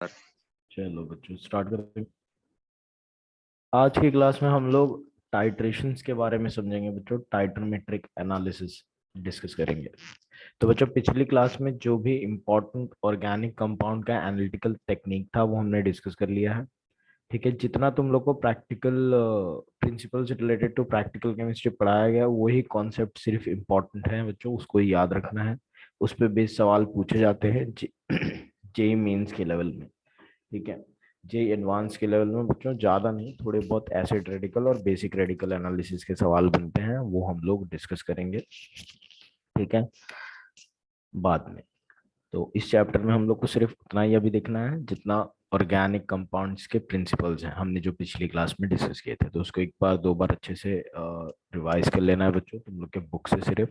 चलो बच्चों स्टार्ट करें। आज की क्लास में हम लोग टाइट्रेशंस के बारे में समझेंगे बच्चों। टाइट्रोमेट्रिक एनालिसिस डिस्कस करेंगे। तो बच्चों पिछली क्लास में जो भी इम्पोर्टेंट ऑर्गेनिक कंपाउंड का एनालिटिकल टेक्निक था वो हमने डिस्कस कर लिया है। ठीक है, जितना तुम लोग को प्रैक्टिकल प्रिंसिपल से रिलेटेड टू प्रैक्टिकल केमिस्ट्री पढ़ाया गया वही कॉन्सेप्ट सिर्फ इम्पोर्टेंट है बच्चों, उसको याद रखना है। उस पे बेस्ड सवाल पूछे जाते हैं जे मेंस के लेवल में। ठीक है, जे एडवांस के लेवल में बच्चों ज्यादा नहीं, थोड़े बहुत एसिड रेडिकल और बेसिक रेडिकल एनालिसिस के सवाल बनते हैं, वो हम लोग डिस्कस करेंगे। ठीक है, बाद में। तो इस चैप्टर में हम लोग को सिर्फ उतना ही अभी देखना है जितना ऑर्गेनिक कंपाउंड्स के प्रिंसिपल्स हैं हमने जो पिछली क्लास में डिस्कस किए थे। तो उसको एक बार दो बार अच्छे से रिवाइज कर लेना है बच्चों तुम लोग के बुक से। सिर्फ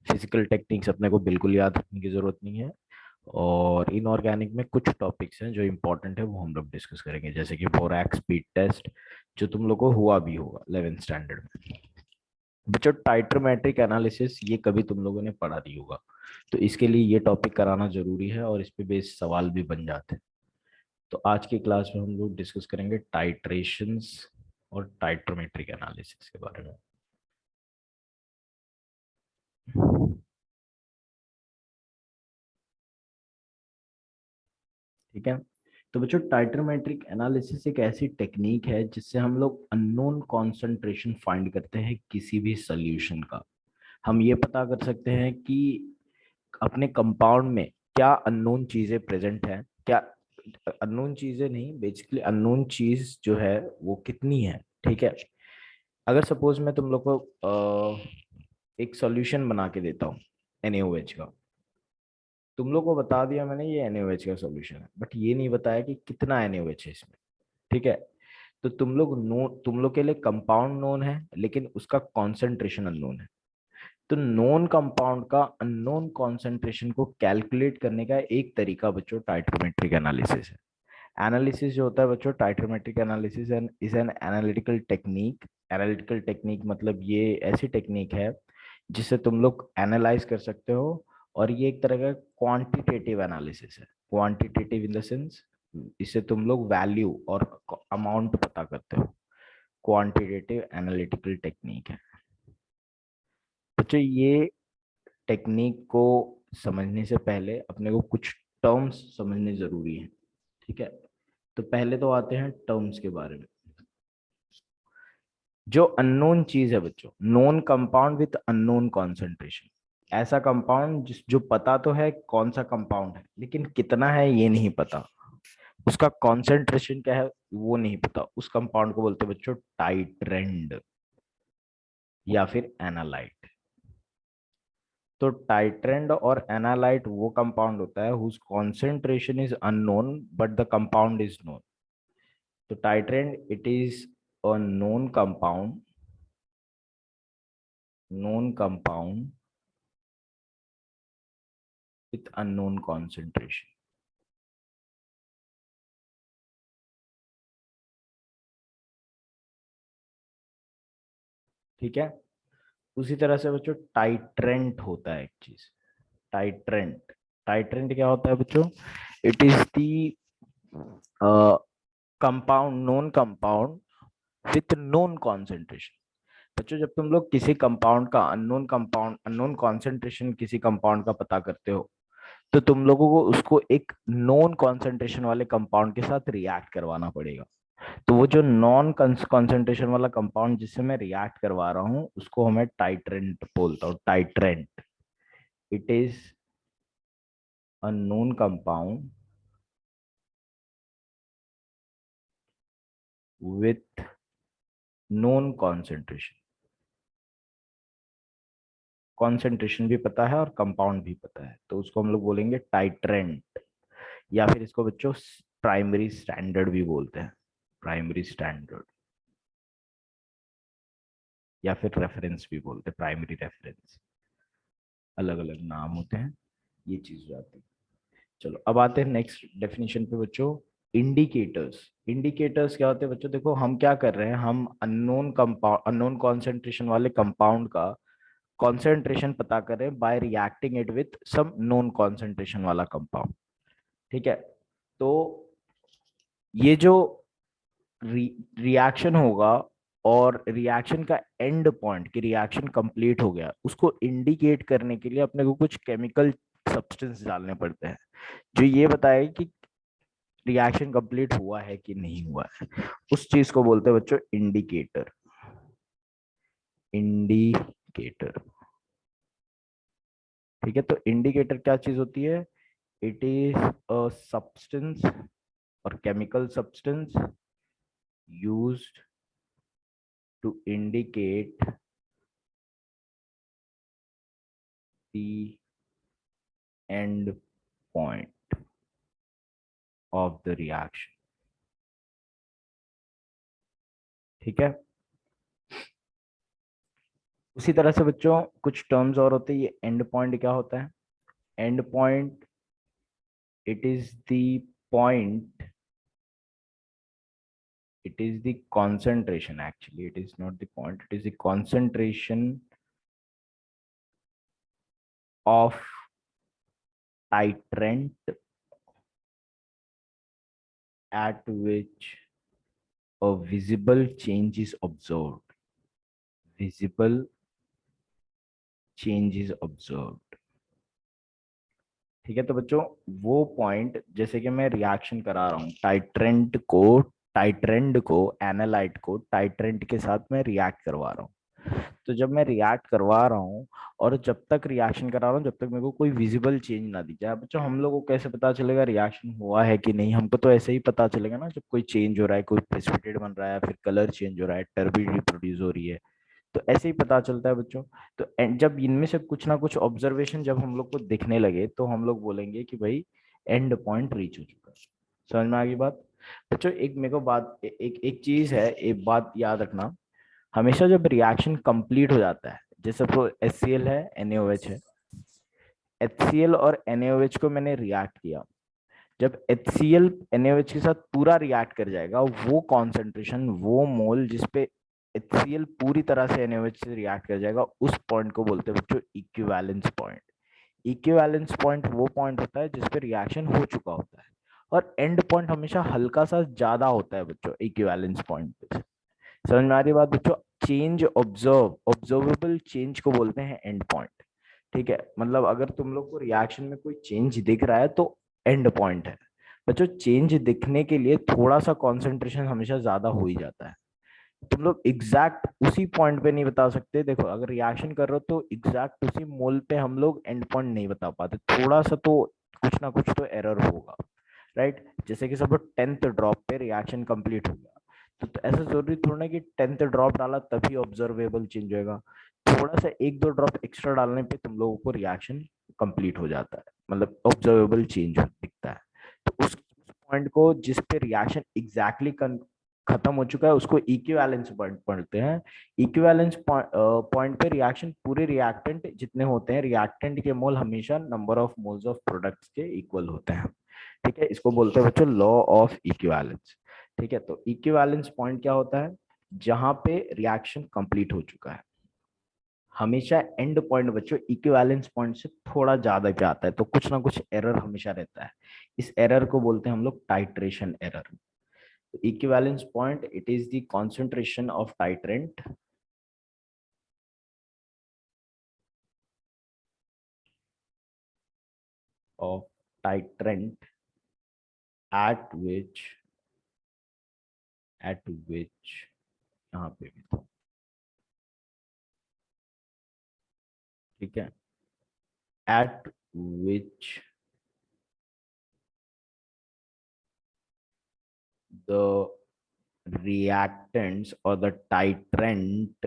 फिजिकल टेक्निक्स अपने को बिल्कुल याद रखने की जरूरत नहीं है। और इनऑर्गेनिक में कुछ टॉपिक्स हैं जो इम्पोर्टेंट है वो हम लोग डिस्कस करेंगे, जैसे कि बोरैक्स स्पीड टेस्ट, जो तुम लोग को हुआ भी होगा 11th स्टैंडर्ड में। बच्चों टाइट्रोमेट्रिक एनालिसिस ये कभी तुम लोगों ने पढ़ा नहीं होगा, तो इसके लिए ये टॉपिक कराना जरूरी है और इस पे बेस्ड सवाल भी बन जाते हैं। तो आज की क्लास में हम लोग डिस्कस करेंगे टाइट्रेशंस और टाइट्रोमेट्रिक एनालिसिस के बारे में। ठीक है, तो बच्चों टाइट्रोमेट्रिक एनालिसिस एक ऐसी टेक्निक है जिससे हम लोग अननोन कॉन्सेंट्रेशन फाइंड करते हैं किसी भी सोल्यूशन का। हम ये पता कर सकते हैं कि अपने कंपाउंड में क्या अननोन चीजें प्रेजेंट हैं, क्या अननोन चीजें नहीं, बेसिकली अननोन चीज जो है वो कितनी है। ठीक है, अगर सपोज मैं तुम लोग को एक सॉल्यूशन बना के देता हूँ NaOH का, तुम लोग को बता दिया मैंने ये NaOH का सॉल्यूशन है, बट ये नहीं बताया कि कितना NaOH है इसमें। ठीक है, तो तुम लोग के लिए कंपाउंड नोन है लेकिन उसका कॉन्सेंट्रेशन अननोन है। तो नोन कंपाउंड का अननोन कॉन्सेंट्रेशन को कैलकुलेट करने का एक तरीका बच्चों टाइट्रोमेट्रिक एनालिसिस है। एनालिसिस जो होता है बच्चों, titrimetric analysis is an analytical technique. Analytical technique मतलब ये ऐसी टेक्निक है जिससे तुम लोग एनालाइज कर सकते हो, और ये एक तरह का क्वांटिटेटिव एनालिसिस है। क्वांटिटेटिव इन द सेंस इससे तुम लोग वैल्यू और अमाउंट पता करते हो। क्वांटिटेटिव एनालिटिकल टेक्निक है बच्चों। ये टेक्निक को समझने से पहले अपने को कुछ टर्म्स समझने जरूरी है। ठीक है, तो पहले तो आते हैं टर्म्स के बारे में। जो अननोन चीज है बच्चों, known compound with unknown concentration, ऐसा कंपाउंड जिस जो पता तो है कौन सा कंपाउंड है लेकिन कितना है ये नहीं पता, उसका कॉन्सेंट्रेशन क्या है वो नहीं पता, उस कंपाउंड को बोलते हैं बच्चों टाइट्रेंड या फिर एनालाइट। तो टाइट्रेंड और एनालाइट वो कंपाउंड होता है whose concentration is unknown but the compound is known. तो titrand it is a known compound with unknown concentration. ठीक है, उसी तरह से बच्चों टाइट्रेंट होता है एक चीज। टाइट्रेंट, टाइट्रेंट क्या होता है बच्चों? It is the compound, known compound with known concentration. बच्चों जब तुम लोग किसी कंपाउंड का अननोन कॉन्सेंट्रेशन किसी कंपाउंड का पता करते हो, तो तुम लोगों को उसको एक नॉन कॉन्सेंट्रेशन वाले कंपाउंड के साथ रिएक्ट करवाना पड़ेगा। तो वो जो नॉन कॉन्सेंट्रेशन वाला कंपाउंड जिससे मैं रिएक्ट करवा रहा हूँ उसको हमें टाइट्रेंट बोलता हूँ। Titrant it is a known compound with known concentration. Concentration भी पता है और कंपाउंड भी पता है, तो उसको हम लोग बोलेंगे टाइट्रेंट, या फिर इसको बच्चों प्राइमरी स्टैंडर्ड भी बोलते हैं। प्राइमरी स्टैंडर्ड या फिर रेफरेंस भी बोलते हैं, प्राइमरी रेफरेंस, अलग अलग नाम होते हैं। ये चीज हो जाती है। चलो अब आते हैं नेक्स्ट डेफिनेशन पे बच्चों। इंडिकेटर्स, इंडिकेटर्स क्या होते हैं बच्चों? देखो हम क्या कर रहे हैं, हम अननोन कंपाउंड, अननोन कॉन्सेंट्रेशन वाले कंपाउंड का कॉन्सेंट्रेशन पता कर रहे हैं by reacting it with some known concentration वाला कंपाउंड। ठीक है, तो ये जो रिएक्शन होगा और रिएक्शन का एंड पॉइंट कि रिएक्शन कंप्लीट हो गया, उसको इंडिकेट करने के लिए अपने को कुछ केमिकल सब्सटेंस डालने पड़ते हैं जो ये बताए कि रिएक्शन कंप्लीट हुआ है कि नहीं हुआ है। उस चीज को बोलते हैं बच्चों इंडिकेटर। इंडिकेटर, ठीक है। तो इंडिकेटर क्या चीज होती है? इट इज अ सब्सटेंस और chemical substance used to indicate the end point of the reaction, ठीक है। उसी तरह से बच्चों कुछ टर्म्स और होते हैं। ये एंड पॉइंट क्या होता है? And point, it is the point, it is the concentration, actually it is not the point, it is the concentration of titrant at which a visible change is observed, visible change is observed, ठीक है। तो बच्चों वो point, जैसे कि मैं reaction करा रहा हूँ टाइट्रेंड को एनालाइट को टाइट्रेंट के साथ मैं रिएक्ट करवा रहा हूँ। तो जब मैं रिएक्ट करवा रहा हूँ और जब तक रिएक्शन करा रहा हूँ, जब तक मेरे को कोई विजिबल चेंज ना दिख जाए, बच्चों हम लोग को कैसे पता चलेगा रिएक्शन हुआ है कि नहीं? हमको तो ऐसे ही पता चलेगा ना, जब कोई चेंज हो रहा है, कोई प्रेसिपिटेट बन रहा है, फिर कलर चेंज हो रहा है, टर्बिडिटी प्रोड्यूस हो रही है, तो ऐसे ही पता चलता है बच्चों। तो जब इनमें से कुछ ना कुछ ऑब्जर्वेशन जब हम लोग को दिखने लगे, तो हम लोग बोलेंगे कि भाई एंड पॉइंट रीच हो चुका है। समझ में आ गई बात? बच्चों एक मेरे को बात एक चीज है, एक बात याद रखना। हमेशा जब रिएक्शन कंप्लीट हो जाता है, जैसे तो HCl है, NaOH है, HCl और NaOH को मैंने रिएक्ट किया। जब HCl NaOH के साथ पूरा रिएक्ट कर जाएगा, वो कॉन्सेंट्रेशन, वो मोल जिसपे HCl पूरी तरह से NaOH से रिएक्ट कर जाएगा, उस पॉइंट को बोलते हैं बच्चों इक्विवेलेंस पॉइंट। इक्विवेलेंस पॉइंट वो पॉइंट होता है जिसपे रिएक्शन हो चुका होता है, और एंड पॉइंट हमेशा हल्का सा ज्यादा होता है बच्चों इक्विवेलेंस पॉइंट पे। समझ में आ रही बात बच्चों? चेंज ऑब्जर्वेबल चेंज को बोलते हैं एंड पॉइंट, ठीक है। मतलब अगर तुम लोग को रिएक्शन में कोई चेंज दिख रहा है तो एंड पॉइंट है। बच्चों चेंज दिखने के लिए थोड़ा सा कंसंट्रेशन हमेशा ज्यादा हो ही जाता है। तुम लोग एग्जैक्ट उसी पॉइंट पे नहीं बता सकते। देखो अगर रिएक्शन कर रहे हो तो एग्जैक्ट उसी मोल पे हम लोग एंड पॉइंट नहीं बता पाते, थोड़ा सा तो कुछ ना कुछ तो एरर होगा, राइट। जैसे कि सब 10th ड्रॉप पे रिएक्शन कंप्लीट हो गया, तो ऐसा जरूरी थोड़ा ना कि 10th ड्रॉप डाला तभी ऑब्जर्वेबल चेंज होगा। थोड़ा सा एक दो ड्रॉप एक्स्ट्रा डालने पे तुम लोगों को रिएक्शन कंप्लीट हो जाता है, मतलब ऑब्जर्वेबल चेंज दिखता है। तो उस पॉइंट को जिस पे रिएक्शन एग्जैक्टली खत्म हो चुका है, उसको इक्विवेलेंस पॉइंट पढ़ते हैं। इक्विवेलेंस पॉइंट पे रिएक्शन, पूरे रिएक्टेंट जितने होते हैं, रिएक्टेंट के मोल हमेशा number of moles of products के इक्वल होते हैं, ठीक है। इसको बोलते हैं बच्चों लॉ ऑफ इक्विवेलेंस, ठीक है। तो इक्विवेलेंस पॉइंट क्या होता है? जहां पे रिएक्शन कंप्लीट हो चुका है। हमेशा एंड पॉइंट बच्चों इक्विवेलेंस पॉइंट से थोड़ा ज्यादा पे आता है, तो कुछ ना कुछ एरर हमेशा रहता है। इस एरर को बोलते हैं हम लोग titration error. Equivalence point, it is the concentration of titrant of titrant at which यहाँ पे भी था, ठीक है, at which the reactants or the titrant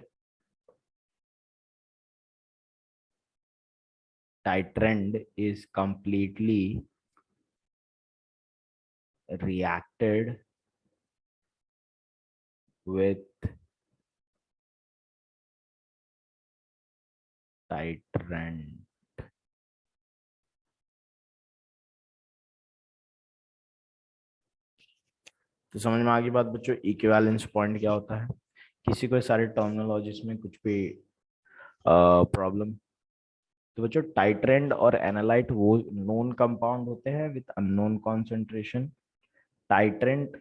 is completely reacted with titrant। तो समझ में आ गई बात बच्चों, इक्विवेलेंस पॉइंट क्या होता है? किसी को सारे टर्मिनोलॉजीज में कुछ भी प्रॉब्लम? तो बच्चों टाइट्रेंट और एनालाइट वो नोन कंपाउंड होते हैं विद अननोन कॉन्सेंट्रेशन। टाइट्रेंट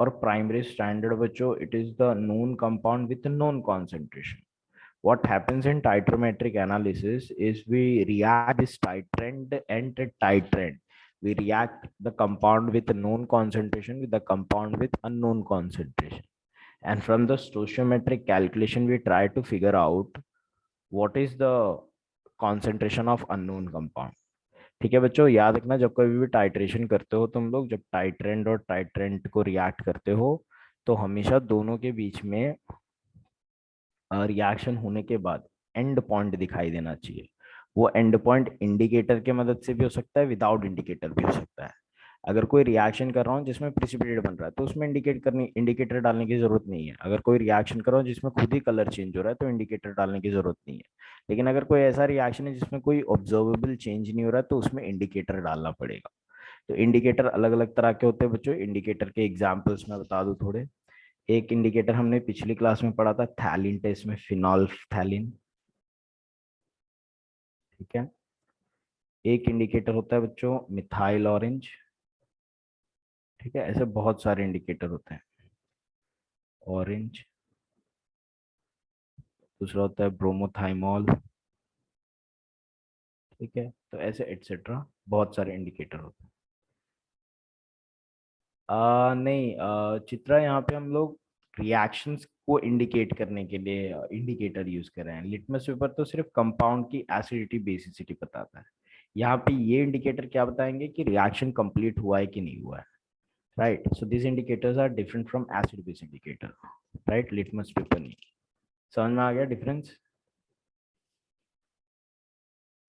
और प्राइमरी स्टैंडर्ड बच्चों it is the known compound with known concentration. What happens in titrometric analysis is we react this titrant and titrant. We react the compound with a known concentration with the compound with unknown concentration. And from the stoichiometric calculation, we try to figure out what is the concentration of unknown compound. ठीक है बच्चों, याद रखना जब कभी भी titration करते हो तुम लोग, जब टाइट्रेंट और टाइट्रेंट को रिएक्ट करते हो तो हमेशा दोनों के बीच में रिएक्शन होने के बाद एंड पॉइंट दिखाई देना चाहिए. वो एंड पॉइंट इंडिकेटर के मदद से भी हो सकता है, विदाउट इंडिकेटर भी हो सकता है. अगर कोई रिएक्शन कर रहा हूँ जिसमें प्रिसिपिटेट बन रहा है तो उसमें इंडिकेटर डालने की जरूरत नहीं है. अगर कोई रिएक्शन कर रहा हूँ जिसमें खुद ही कलर चेंज हो रहा है तो इंडिकेटर डालने की जरूरत नहीं है. लेकिन अगर कोई ऐसा रिएक्शन है जिसमें कोई ऑब्जर्वेबल चेंज नहीं हो रहा है तो उसमें इंडिकेटर डालना पड़ेगा. तो इंडिकेटर अलग अलग तरह के होते हैं बच्चों. इंडिकेटर के एग्जाम्पल्स मैं बता दूं थोड़े. एक इंडिकेटर हमने पिछली क्लास में पढ़ा था थैलिन टेस्ट में, फिनॉल थैलिन. ठीक है. एक इंडिकेटर होता है बच्चों मिथाइल ऑरेंज. ठीक है, ऐसे बहुत सारे इंडिकेटर होते हैं. ऑरेंज, दूसरा होता है ब्रोमोथाइमॉल. ठीक है, तो ऐसे एटसेट्रा बहुत सारे इंडिकेटर होते हैं. नहीं चित्रा, यहाँ पे हम लोग रिएक्शंस को इंडिकेट करने के लिए इंडिकेटर यूज कर रहे हैं. लिटमस पेपर तो सिर्फ कंपाउंड की एसिडिटी बेसिसिटी बताता है. यहाँ पे ये इंडिकेटर क्या बताएंगे कि रिएक्शन कंप्लीट हुआ है कि नहीं हुआ है. Right, so this indicators are different from acid base indicator. Right, litmus paper नहीं. समझ में आ गया डिफरेंस?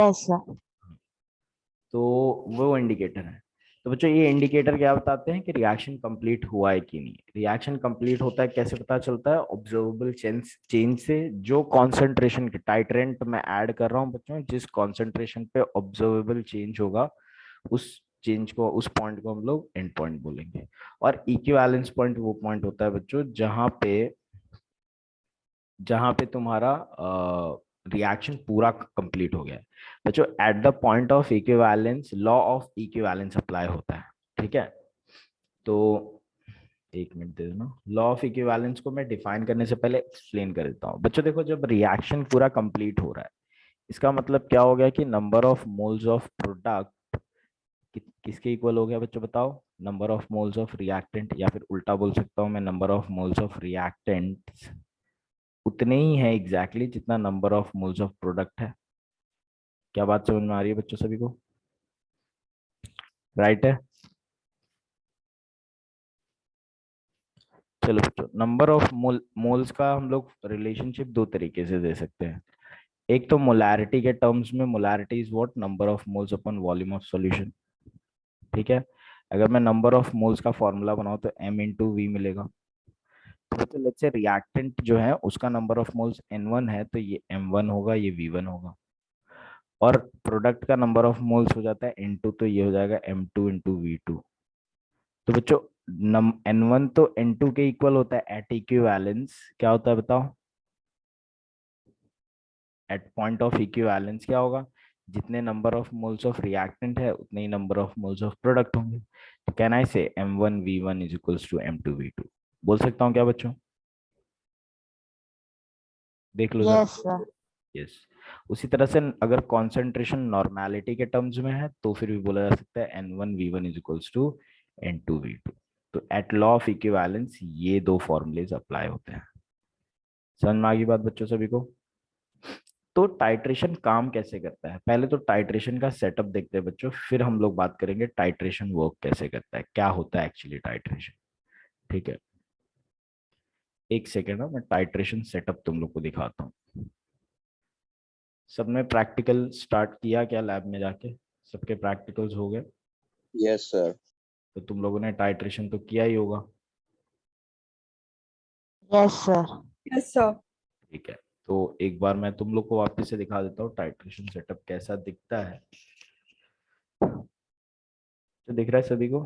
Yes sir. तो वो इंडिकेटर है. तो बच्चों ये इंडिकेटर क्या बताते हैं कि रिएक्शन कंप्लीट हुआ है कि नहीं. रिएक्शन कंप्लीट होता है कैसे पता चलता है? ऑब्जर्वेबल चेंज से. जो कॉन्सेंट्रेशन के टाइट्रेंट में ऐड कर रहा हूँ बच्चों, जिस कॉन्सेंट्रेशन पे ऑब्जर्वेबल चेंज होगा उस चेंज को, उस पॉइंट को हम लोग एंड पॉइंट बोलेंगे. और इक्विवेलेंस पॉइंट वो पॉइंट होता है बच्चों जहां पे तुम्हारा रिएक्शन पूरा कंप्लीट हो गया है. बच्चों at the point of equivalence law of equivalence apply होता है. ठीक है, तो एक मिनट दे देना. लॉ ऑफ इक्विवेलेंस को मैं डिफाइन करने से पहले एक्सप्लेन कर देता हूँ बच्चों. देखो जब रिएक्शन पूरा कंप्लीट हो रहा है इसका मतलब क्या हो गया कि number of moles of product किसके इक्वल हो गया बच्चों बताओ? Number of moles of reactant, या फिर उल्टा बोल सकता हूँ मैं, number of moles of reactant उतने ही है एग्जैक्टली जितना number of moles of product है. क्या बात समझ में आ रही है बच्चों सभी को? राइट है. चलो बच्चों, नंबर ऑफ मोल्स का हम लोग रिलेशनशिप दो तरीके से दे सकते हैं. एक तो मोलैरिटी के टर्म्स में. Molarity is what? Number of moles upon volume of solution. ठीक है, अगर मैं नंबर ऑफ मोल्स का फॉर्मूला बनाऊं तो m इंटू वी मिलेगा. तो बच्चों लेट्स से रिएक्टेंट जो है उसका नंबर ऑफ मोल्स n1 है तो ये m1 होगा, ये v1 होगा. और प्रोडक्ट का नंबर ऑफ मोल्स हो जाता है n2 तो ये हो जाएगा m2 इंटू वी2. तो बच्चों n1 तो n2 के इक्वल होता है एट इक्विवेलेंस. क्या होता है बताओ? एट पॉइंट ऑफ इक्विवेलेंस क्या होगा? जितने number of moles of reactant है उतने ही number of moles of product होंगे. तो कैन आई से m1 v1 is equals to m2 v2? बोल सकता हूँ क्या बच्चों? देख लो जरा. Yes sir. यस. उसी तरह से अगर कॉन्सेंट्रेशन नॉर्मेलिटी के टर्म्स में है तो फिर भी बोला जा सकता है n1 v1 is equals to n2 v2. तो एट लॉ ऑफ इक्विवेलेंस ये दो फॉर्मूलेज अप्लाई होते हैं. समझ में आ गई बात बच्चों सभी को? तो टाइट्रेशन काम कैसे करता है? पहले तो टाइट्रेशन का सेटअप देखते हैं बच्चों, फिर हम लोग बात करेंगे टाइट्रेशन वर्क कैसे करता है, क्या होता है एक्चुअली टाइट्रेशन. ठीक है, एक सेकेंड ना, मैं टाइट्रेशन सेटअप तुम लोग को दिखाता हूँ. सबने प्रैक्टिकल स्टार्ट किया क्या लैब में जाके? सबके प्रैक्टिकल्स हो गए? Yes sir. तो तुम लोगों ने टाइट्रेशन तो किया ही होगा. Yes sir. Yes sir. ठीक है, तो एक बार मैं तुम लोग को वापस से दिखा देता हूँ टाइट्रेशन सेटअप कैसा दिखता है. तो दिख रहा है सभी को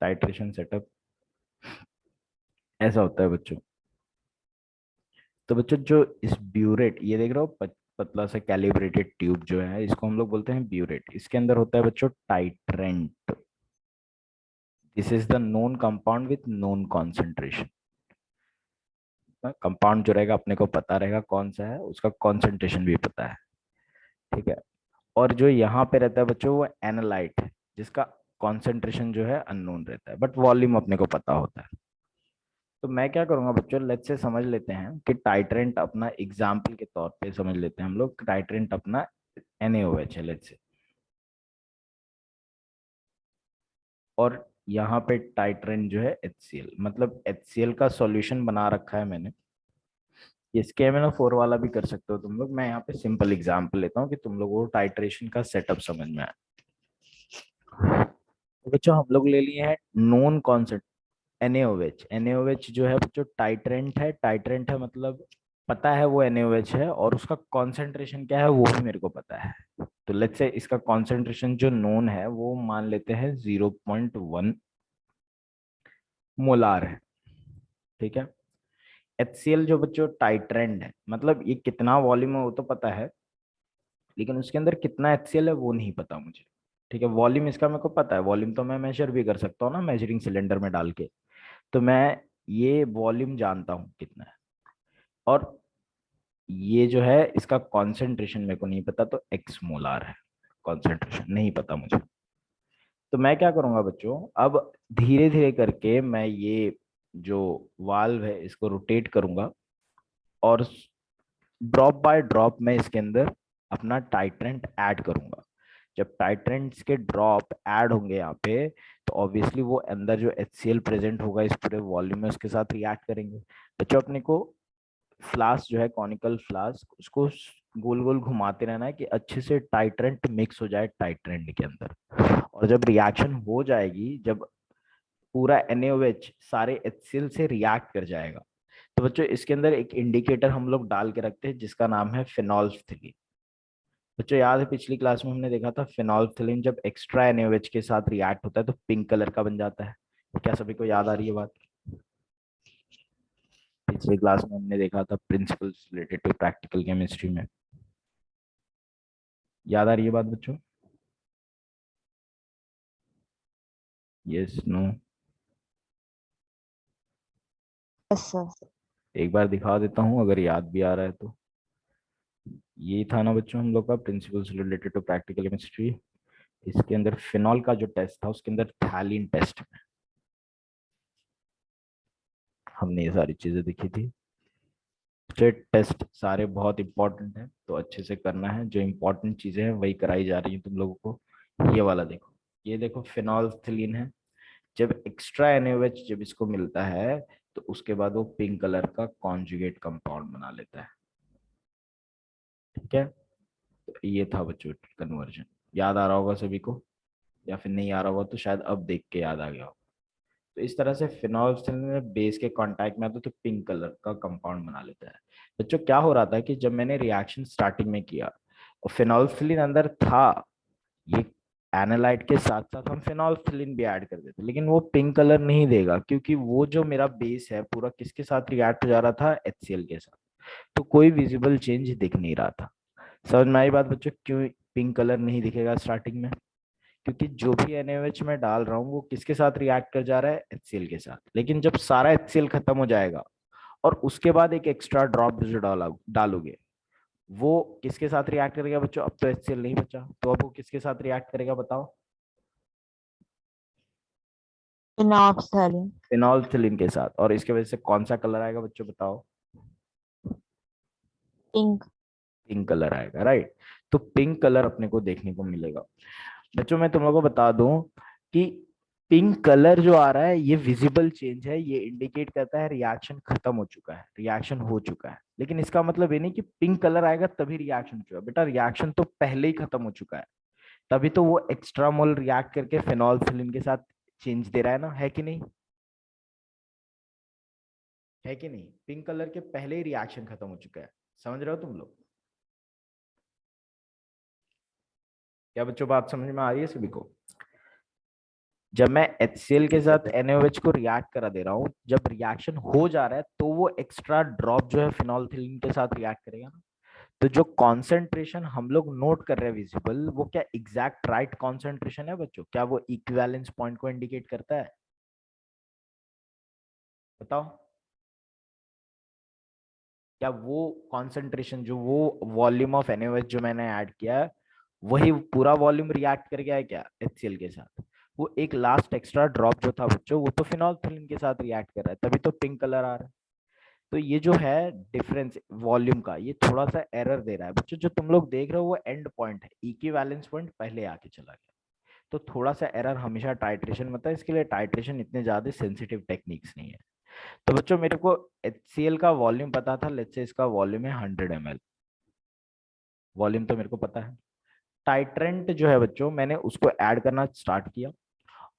टाइट्रेशन सेटअप? ऐसा होता है बच्चों. तो बच्चों जो इस ब्यूरेट, ये देख रहे हो पतला सा कैलिब्रेटेड ट्यूब जो है इसको हम लोग बोलते हैं ब्यूरेट. इसके अंदर होता है बच्चों titrant. This is the known compound with known concentration. Compound जो रहेगा अपने को पता रहेगा कौन सा है, उसका कॉन्सेंट्रेशन भी पता है, ठीक है। और जो यहाँ पे रहता है बच्चों वो एनालाइट है, जिसका कॉन्सेंट्रेशन जो है अननोन रहता है, बट वॉल्यूम अपने को पता होता है। तो मैं क्या करूंगा बच्चों, लेट्स से समझ लेते हैं कि टाइट्रेंट अपना एग्जाम्पल के तौर पे समझ लेते हैं हम लोग। टाइट्रेंट अपना NaOH है लेट्स से, और यहाँ पे टाइट्रेंट जो है HCl, मतलब HCl का सॉल्यूशन बना रखा है मैंने। ये SKMNO4 वाला भी कर सकते हो तुम लोग। मैं यहाँ पे सिंपल एग्जांपल लेता हूँ कि तुम लोगों को टाइट्रेशन का सेटअप समझ में आए। तो बच्चों हम लोग ले लिए हैं नॉन कॉन्सेंट NaOH। NaOH जो है बच्चों टाइट्रेंट है। टाइट्रेंट है मतलब पता है वो NaOH है, और उसका कॉन्सेंट्रेशन क्या है वो भी मेरे को पता है। तो लेट्स से इसका कॉन्सेंट्रेशन जो नोन है वो मान लेते हैं 0.1 मोलार है, ठीक है। HCl जो बच्चों टाइट्रेंड है, मतलब ये कितना वॉल्यूम है वो तो पता है, लेकिन उसके अंदर कितना HCl है वो नहीं पता मुझे, ठीक है। वॉल्यूम इसका मेरे को पता है, वॉल्यूम तो मैं मेजर भी कर सकता हूँ ना मेजरिंग सिलेंडर में डाल के। तो मैं ये वॉल्यूम जानता हूँ कितना है, और ये जो है इसका कॉन्सेंट्रेशन मेरे को नहीं पता, तो एक्स मोलार है, कॉन्सेंट्रेशन नहीं पता मुझे। तो मैं क्या करूंगा बच्चों, अब धीरे धीरे करके मैं ये जो वाल्व है इसको रोटेट करूंगा, और ड्रॉप बाय ड्रॉप मैं इसके अंदर अपना टाइट्रेंट ऐड करूंगा। जब टाइट्रेंट्स के ड्रॉप ऐड होंगे यहाँ पे, तो ऑब्वियसली वो अंदर जो HCl प्रेजेंट होगा इस पूरे वॉल्यूम में उसके साथ रिएक्ट करेंगे। बच्चों अपने को फ्लास्क जो है कॉनिकल फ्लास्क, उसको गोल गोल घुमाते रहना है कि अच्छे से टाइट्रेंट मिक्स हो जाए टाइट्रेंट के अंदर। और जब रिएक्शन हो जाएगी, जब पूरा NaOH सारे HCl से रिएक्ट कर जाएगा, तो बच्चों इसके अंदर एक इंडिकेटर हम लोग डाल के रखते हैं जिसका नाम है फिनोल्फ्थलीन। बच्चों याद है पिछली क्लास में हमने देखा था फिनोल्फ्थलीन जब एक्स्ट्रा NaOH के साथ रिएक्ट होता है तो पिंक कलर का बन जाता है। क्या सभी को याद आ रही है बात? पिछली क्लास में हमने देखा था principles related to practical chemistry में। याद आ रही है बात बच्चों? Yes, no? Yes, sir. एक बार दिखा देता हूँ अगर याद भी आ रहा है तो। ये था ना बच्चों हम लोग का principles related to practical chemistry. इसके अंदर फिनॉल का जो टेस्ट था उसके अंदर थैलिन टेस्ट में हमने ये सारी चीजें देखी थी। स्टेट टेस्ट सारे बहुत इंपॉर्टेंट हैं, तो अच्छे से करना है। जो इंपॉर्टेंट चीजें हैं वही कराई जा रही है तुम लोगों को। ये वाला देखो, ये देखो फिनॉल्फ्थलीन है। जब एक्स्ट्रा NaOH जब इसको मिलता है तो उसके बाद वो पिंक कलर का कॉन्जुगेट कंपाउंड बना लेता है, ठीक है। तो ये था बच्चों कन्वर्जन। याद आ रहा होगा सभी को, या फिर नहीं आ रहा होगा तो शायद अब देख के याद आ गया हो। तो इस तरह से फिनोल्फ्थलीन में बेस के कांटेक्ट में आता है तो पिंक कलर का कंपाउंड बना लेता है। बच्चों क्या हो रहा था कि जब मैंने रिएक्शन स्टार्टिंग में किया और फिनोल्फ्थलीन अंदर था, ये एनालाइट के साथ साथ हम फिनोल्फ्थलीन भी ऐड कर देते, लेकिन वो पिंक कलर नहीं देगा क्योंकि वो जो मेरा बेस है पूरा किसके साथ रिएक्ट हो जा रहा था, HCl के साथ। तो कोई विजिबल चेंज दिख नहीं रहा था। समझ में आई बात बच्चों, क्यों पिंक कलर नहीं दिखेगा स्टार्टिंग में? क्योंकि जो भी NaOH मैं डाल रहा हूँ वो किसके साथ रिएक्ट कर जा रहा है, HCl के साथ। लेकिन जब सारा HCl खत्म हो जाएगा और उसके बाद एक एक्स्ट्रा ड्रॉप जो डालोगे, वो किसके साथ रिएक्ट करेगा बच्चों? अब तो HCl नहीं बचा, तो अब वो किसके साथ रिएक्ट करेगा बताओ? Phenolphthalein. फिनोल्फ्थलीन के साथ। और इसके वजह से कौन सा कलर आएगा बच्चों बताओ? Pink. पिंक कलर आएगा, राइट। तो पिंक कलर अपने को देखने को मिलेगा। बच्चों मैं तुम लोगों को बता दूं कि पिंक कलर जो आ रहा है ये विजिबल चेंज है, ये इंडिकेट करता है रिएक्शन खत्म हो चुका है, रिएक्शन हो चुका है। लेकिन इसका मतलब ये नहीं कि पिंक कलर आएगा तभी रिएक्शन हो चुका है। बेटा रिएक्शन तो पहले ही खत्म हो चुका है, तभी तो वो एक्स्ट्रा मोल रिएक्ट करके फिनोल्फ्थलीन के साथ चेंज दे रहा है ना, है कि नहीं? है कि नहीं? पिंक कलर के पहले ही रिएक्शन खत्म हो चुका है। समझ रहे हो तुम लोग? क्या बच्चों बात समझ में आ रही है सभी को? जब मैं HCl के साथ NaOH को रिएक्ट करा दे रहा हूँ, जब रिएक्शन हो जा रहा है तो वो एक्स्ट्रा ड्रॉप जो है फिनोल्फ्थलीन के साथ रिएक्ट करेगा ना। तो जो कॉन्सेंट्रेशन हम लोग नोट कर रहे हैं विजिबल, वो क्या एग्जैक्ट राइट कॉन्सेंट्रेशन है बच्चों? क्या वो इक्विवेलेंस पॉइंट को इंडिकेट करता है? बताओ, क्या वो कॉन्सेंट्रेशन जो वो वॉल्यूम ऑफ NaOH जो मैंने ऐड किया है वही पूरा वॉल्यूम रिएक्ट कर गया है क्या HCl के साथ? वो एक लास्ट एक्स्ट्रा ड्रॉप जो था बच्चों, वो तो फिनोल्फथालीन के साथ रिएक्ट कर रहा है, तभी तो पिंक कलर आ रहा है। तो ये जो है डिफरेंस वॉल्यूम का, ये थोड़ा सा एरर दे रहा है बच्चों। जो तुम लोग देख रहे हो वो एंड पॉइंट है, इक्विवेलेंस पॉइंट पहले आके चला गया, तो थोड़ा सा एरर हमेशा टाइट्रेशन में होता है। इसके लिए टाइट्रेशन इतने ज्यादा सेंसिटिव टेक्निक्स नहीं है। तो बच्चों मेरे को HCl का वॉल्यूम पता था, लेट्स से इसका वॉल्यूम है 100 ml, वॉल्यूम तो मेरे को पता है। टाइट्रेंट जो है बच्चों, मैंने उसको ऐड करना स्टार्ट किया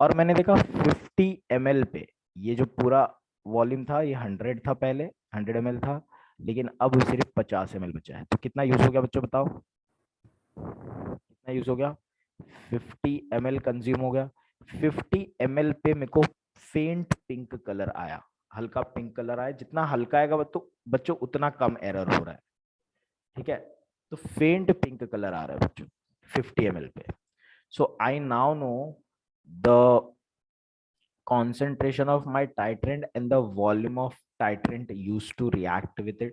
और मैंने देखा 50 ml पे ये जो पूरा वॉल्यूम था ये 100 था, पहले 100 ml था, लेकिन अब सिर्फ 50 ml बचा है। तो कितना यूज हो गया बच्चों बताओ, कितना यूज हो गया? 50 ml कंज्यूम हो गया। 50 ml पे मेरे को फेंट पिंक कलर आया, हल्का पिंक कलर आया। जितना हल्का आएगा तो बच्चों उतना कम एरर हो रहा है, ठीक है। तो फेंट पिंक कलर आ रहा है बच्चों 50 ml पे। So I now know the concentration of my titrant and the volume of titrant used to react with it,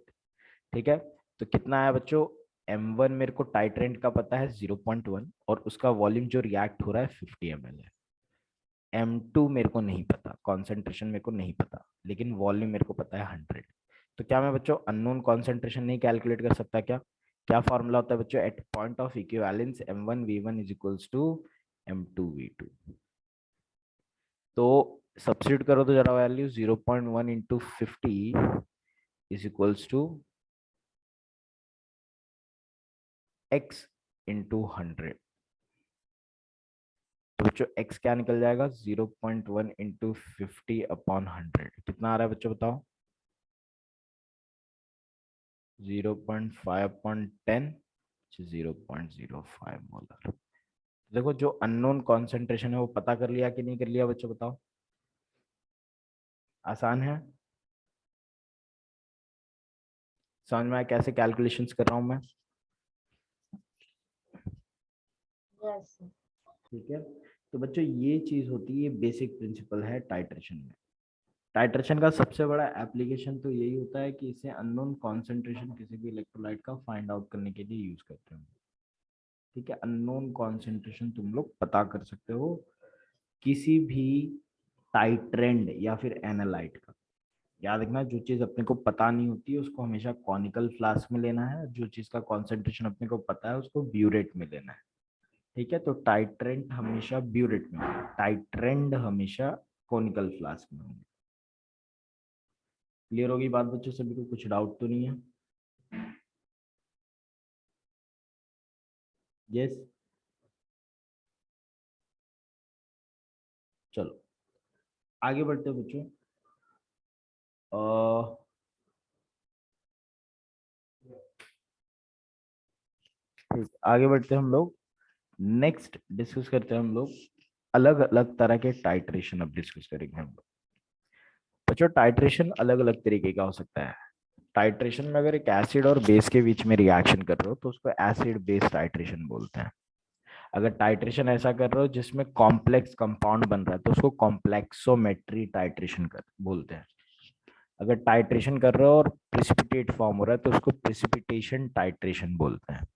ठीक है। तो कितना है बच्चों, M1 मेरे को टाइट्रेंट का पता है 0.1 और उसका वॉल्यूम जो रिएक्ट हो रहा है 50 ml है। M2 मेरे को नहीं पता, कॉन्सेंट्रेशन मेरे को नहीं पता, लेकिन वॉल्यूम मेरे को पता है 100। तो क्या मैं बच्चों अननोन कॉन्सेंट्रेशन नहीं कैलकुलेट कर सकता क्या? क्या फॉर्मूला होता है बच्चों? At point of equivalence M1V1 is equals to M2V2। तो सब्स्टिट्यूट करो तो जरा value 0.1 into 50 is equals to x into 100। तो बच्चों x क्या निकल जाएगा? 0.1 इंटू 50 अपॉन 100। कितना आ रहा है बच्चों बताओ? 0.5 अपॉन 10, 0.05 मोलर। देखो जो अननोन कॉन्सेंट्रेशन है वो पता कर लिया कि नहीं कर लिया बच्चों बताओ? आसान है, समझ में आया कैसे कैलकुलेशंस कर रहा हूं मैं? Yes, sir. ठीक है। तो बच्चों ये चीज होती है, बेसिक प्रिंसिपल है टाइट्रेशन में। टाइट्रेशन का सबसे बड़ा एप्लीकेशन तो यही होता है कि इसे अननोन कॉन्सेंट्रेशन किसी भी इलेक्ट्रोलाइट का फाइंड आउट करने के लिए यूज करते हैं, ठीक है। अननोन कॉन्सेंट्रेशन तुम लोग पता कर सकते हो किसी भी टाइट्रेंड या फिर एनालाइट का। याद रखना, जो चीज अपने को पता नहीं होती है उसको हमेशा कॉनिकल फ्लास्क में लेना है, जो चीज का कॉन्सेंट्रेशन अपने को पता है उसको ब्यूरेट में लेना है, ठीक है। तो टाइट्रेंट हमेशा ब्यूरेट में होंगे, टाइट्रेंड हमेशा कॉनिकल फ्लास्क में होंगे। क्लियर होगी बात बच्चों सभी को? कुछ डाउट तो नहीं है? यस। चलो आगे बढ़ते हैं बच्चों। ठीक, आगे बढ़ते हैं हम लोग। नेक्स्ट डिस्कस करते हैं हम लोग अलग अलग तरह के टाइट्रेशन। अब डिस्कस करेंगे हम लोग बच्चों, टाइट्रेशन अलग अलग तरीके का हो सकता है। टाइट्रेशन में अगर एक एसिड और बेस के बीच में रिएक्शन कर रहे हो तो उसको एसिड बेस टाइट्रेशन बोलते हैं। अगर टाइट्रेशन ऐसा कर रहे हो जिसमें कॉम्प्लेक्स कंपाउंड बन रहा है तो उसको कॉम्प्लेक्सोमेट्री टाइट्रेशन कर बोलते हैं। अगर टाइट्रेशन कर रहे हो और प्रिसिपिटेट फॉर्म हो रहा है तो उसको प्रिसिपिटेशन टाइट्रेशन बोलते हैं।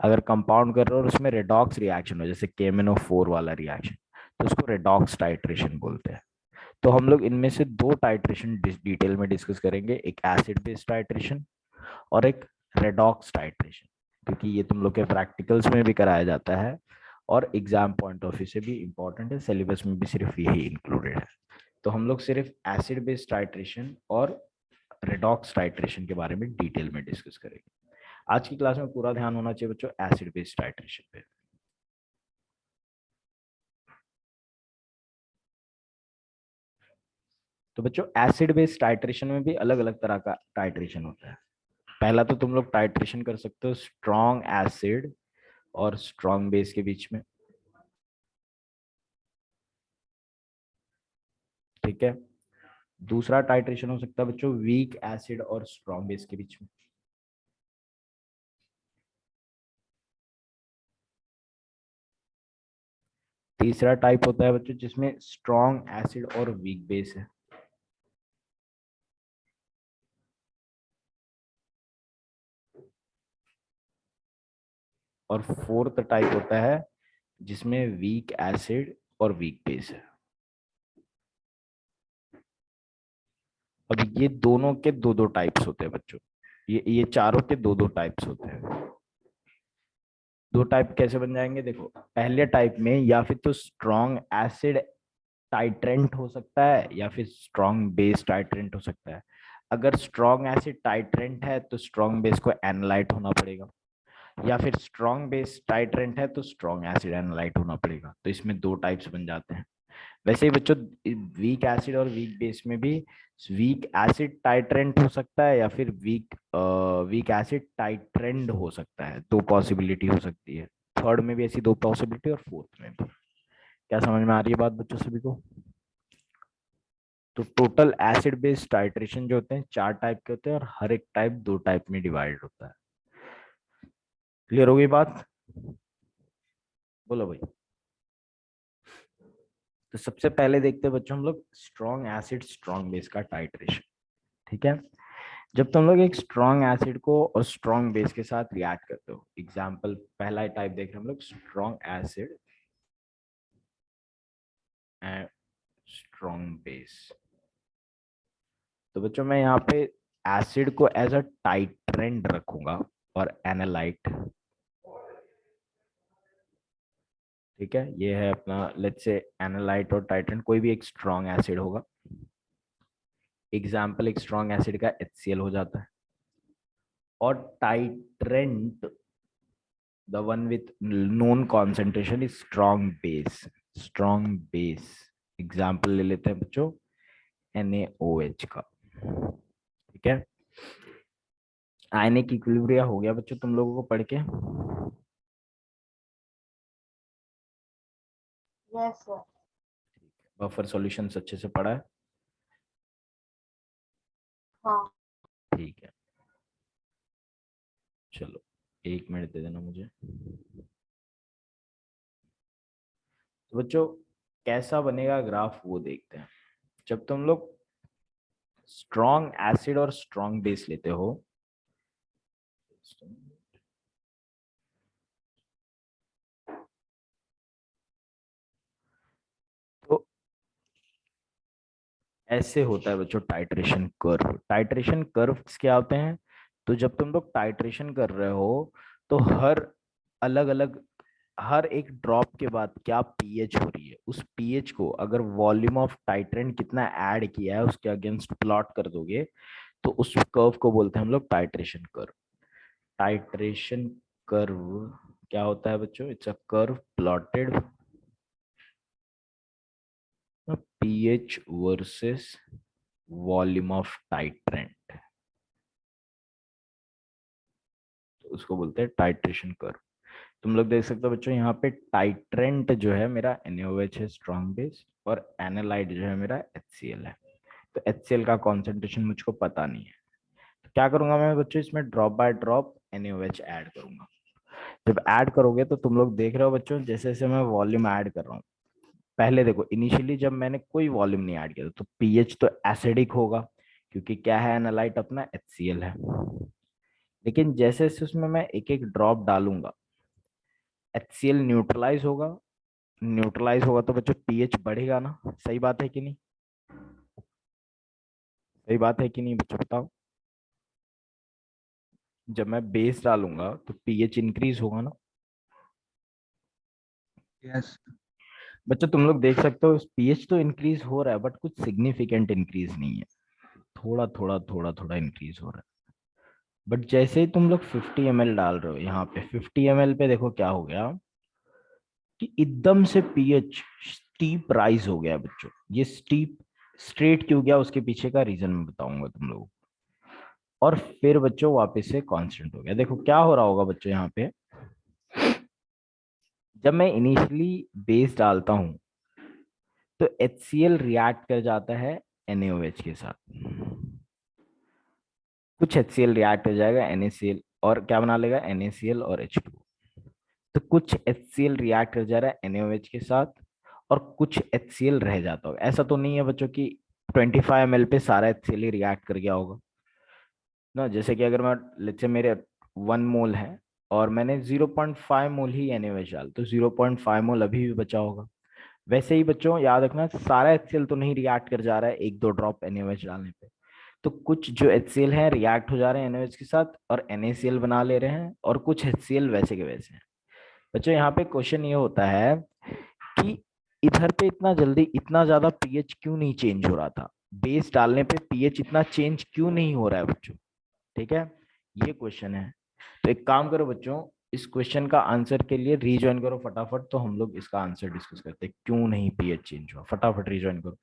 अगर कंपाउंड कर रहे हो और उसमें रेडॉक्स रिएक्शन हो, जैसे KMnO4 वाला रिएक्शन, तो उसको रेडॉक्स टाइट्रेशन बोलते हैं। तो हम लोग इनमें से दो टाइट्रेशन डिटेल में डिस्कस करेंगे, एक एसिड बेस्ड टाइट्रेशन और एक रेडॉक्स टाइट्रेशन, क्योंकि ये तुम लोग के प्रैक्टिकल्स में भी कराया जाता है और एग्जाम पॉइंट ऑफ व्यू से भी इंपॉर्टेंट है, सिलेबस में भी सिर्फ यही इंक्लूडेड है। तो हम लोग सिर्फ एसिड बेस्ड टाइट्रेशन और रेडॉक्स टाइट्रेशन के बारे में डिटेल में डिस्कस करेंगे। आज की क्लास में पूरा ध्यान होना चाहिए बच्चों एसिड बेस्ड टाइट्रेशन पे। तो बच्चों एसिड बेस्ड टाइट्रेशन में भी अलग अलग तरह का टाइट्रेशन होता है। पहला तो तुम लोग टाइट्रेशन कर सकते हो स्ट्रॉन्ग एसिड और स्ट्रॉन्ग बेस के बीच में, ठीक है। दूसरा टाइट्रेशन हो सकता है बच्चों वीक एसिड और स्ट्रॉन्ग बेस के बीच में। तीसरा टाइप होता है बच्चों जिसमें स्ट्रॉन्ग एसिड और वीक बेस है। और फोर्थ टाइप होता है जिसमें वीक एसिड और वीक बेस है। अब ये दोनों के दो दो टाइप्स होते हैं बच्चों, ये चारों के दो दो टाइप्स होते हैं। दो टाइप कैसे बन जाएंगे, देखो पहले टाइप में या फिर तो स्ट्रॉन्ग एसिड टाइट्रेंट हो सकता है या फिर स्ट्रॉन्ग बेस टाइट्रेंट हो सकता है। अगर स्ट्रॉन्ग एसिड टाइट्रेंट है तो स्ट्रॉन्ग बेस को एनालाइट होना पड़ेगा, या फिर स्ट्रॉन्ग बेस टाइट्रेंट है तो स्ट्रॉन्ग एसिड एनालाइट होना पड़ेगा। तो इसमें दो टाइप्स बन जाते हैं। वैसे ही बच्चों वीक एसिड और वीक बेस में भी वीक एसिड टाइट्रेंट हो सकता है या फिर वीक एसिड टाइट्रेंड हो सकता है। दो पॉसिबिलिटी हो सकती है, थर्ड में भी ऐसी दो पॉसिबिलिटी और फोर्थ में भी। क्या समझ में आ रही है बात बच्चों सभी को? तो टोटल एसिड बेस टाइट्रेशन जो होते हैं चार टाइप के होते हैं और हर एक टाइप दो टाइप में डिवाइड होता है। क्लियर हो गई बात? बोलो भाई। तो सबसे पहले देखते हैं बच्चों हम लोग स्ट्रॉन्ग एसिड स्ट्रॉन्ग बेस का टाइट्रेशन। ठीक है, जब तुम लोग एक स्ट्रॉन्ग एसिड को और स्ट्रॉन्ग बेस के साथ रिएक्ट करते हो, एग्जांपल पहला टाइप देख रहे हैं हम लोग strong acid and strong base. तो बच्चों मैं यहाँ पे एसिड को एज अ टाइट्रेंड रखूंगा और एनालाइट। ठीक है, ये है अपना लेट्स से एनालाइट और टाइट्रेंड, कोई भी एक स्ट्रॉन्ग एसिड होगा। एग्जाम्पल एक स्ट्रॉन्ग एसिड का HCl हो जाता है। और titrant the one with known concentration is strong base. Strong base example ले लेते हैं बच्चों NaOH का। ठीक है, आयनिक इक्विलिब्रिया हो गया बच्चों तुम लोगों को पढ़ के? Yes, sir. बफर सॉल्यूशन अच्छे से पढ़ा है? हाँ. ठीक है, चलो 1 मिनट दे देना मुझे। तो बच्चों कैसा बनेगा ग्राफ वो देखते हैं। जब तुम लोग स्ट्रॉन्ग एसिड और स्ट्रॉन्ग बेस लेते हो, तो ऐसे होता है बच्चों टाइट्रेशन कर्व। टाइट्रेशन कर्व्स क्या होते हैं? तो जब तुम लोग टाइट्रेशन कर रहे हो तो हर अलग अलग हर एक ड्रॉप के बाद क्या पीएच हो रही है, उस पीएच को अगर वॉल्यूम ऑफ टाइट्रेंट कितना ऐड किया है उसके अगेंस्ट प्लॉट कर दोगे तो उस कर्व को बोलते हैं हम लोग टाइट्रेशन कर्व। टाइट्रेशन कर्व क्या होता है बच्चों? It's a curve plotted pH versus volume of titrant, तो उसको बोलते हैं टाइट्रेशन कर्व। तुम लोग देख सकते हो बच्चों यहाँ पे टाइट्रेंट जो है मेरा NaOH है स्ट्रॉन्ग बेस, और एनालाइट जो है मेरा HCl है। तो HCl का कॉन्सेंट्रेशन मुझको पता नहीं है, तो क्या करूंगा मैं बच्चों इसमें drop by drop NaOH add करूंगा। जब ऐड करोगे तो तुम लोग देख रहे हो बच्चों जैसे जैसे मैं वॉल्यूम ऐड कर रहा हूँ, पहले देखो इनिशियली जब मैंने कोई वॉल्यूम नहीं ऐड किया तो पीएच तो एसिडिक होगा क्योंकि क्या है एनालाइट अपना HCl है। लेकिन जैसे जैसे उसमें मैं एक एक ड्रॉप डालूंगा HCl न्यूट्रलाइज होगा। न्यूट्रलाइज होगा तो बच्चों पीएच बढ़ेगा ना, सही बात है कि नहीं? सही बात है कि नहीं बच्चों बताओ? जब मैं बेस डालूंगा तो पीएच इंक्रीज होगा ना। यस। बच्चों तुम लोग देख सकते हो पीएच तो इंक्रीज हो रहा है बट कुछ सिग्निफिकेंट इंक्रीज नहीं है, थोड़ा थोड़ा थोड़ा थोड़ा इंक्रीज हो रहा है। बट जैसे ही तुम लोग 50 ml डाल रहे हो यहाँ पे 50 ml पे देखो क्या हो गया कि एकदम से पीएच स्टीप राइज हो गया बच्चों। ये स्टीप स्ट्रेट क्यों गया उसके पीछे का रीजन मैं बताऊंगा तुम लोगों को। और फिर बच्चों वापस से कांस्टेंट हो गया। देखो क्या हो रहा होगा बच्चों यहाँ पे, जब मैं इनिशियली बेस डालता हूं तो HCl रिएक्ट कर जाता है NaOH के साथ, कुछ HCl रिएक्ट हो जाएगा NaCl और क्या बना लेगा NaCl और H2। तो कुछ HCl रिएक्ट कर जा रहा है NaOH के साथ और कुछ HCl रह जाता होगा। ऐसा तो नहीं है बच्चों कि 25 ml पे सारा HCl ही रिएक्ट कर गया होगा ना। जैसे कि अगर मैं लेट्स से मेरे 1 मोल है और मैंने 0.5 मोल ही NaOH डाल, तो 0.5 मोल अभी भी बचा होगा। वैसे ही बच्चों याद रखना, सारा HCl तो नहीं रिएक्ट कर जा रहा है एक दो ड्रॉप NaOH डालने पे। तो कुछ जो HCl हैं रिएक्ट हो जा रहे हैं NaOH के साथ और NaCl बना ले रहे हैं, और कुछ HCl वैसे के वैसे हैं। बच्चों यहाँ पे क्वेश्चन ये होता है कि इधर पे इतना जल्दी इतना ज्यादा पीएच क्यों नहीं चेंज हो रहा था, बेस डालने पे पीएच इतना चेंज क्यों नहीं हो रहा है बच्चों। ठीक है, ये क्वेश्चन है। तो एक काम करो बच्चों, इस क्वेश्चन का आंसर के लिए रीजॉइन करो फटाफट, तो हम लोग इसका आंसर डिस्कस करते हैं, क्यों नहीं पीएच चेंज हुआ, फटाफट रीजॉइन करो।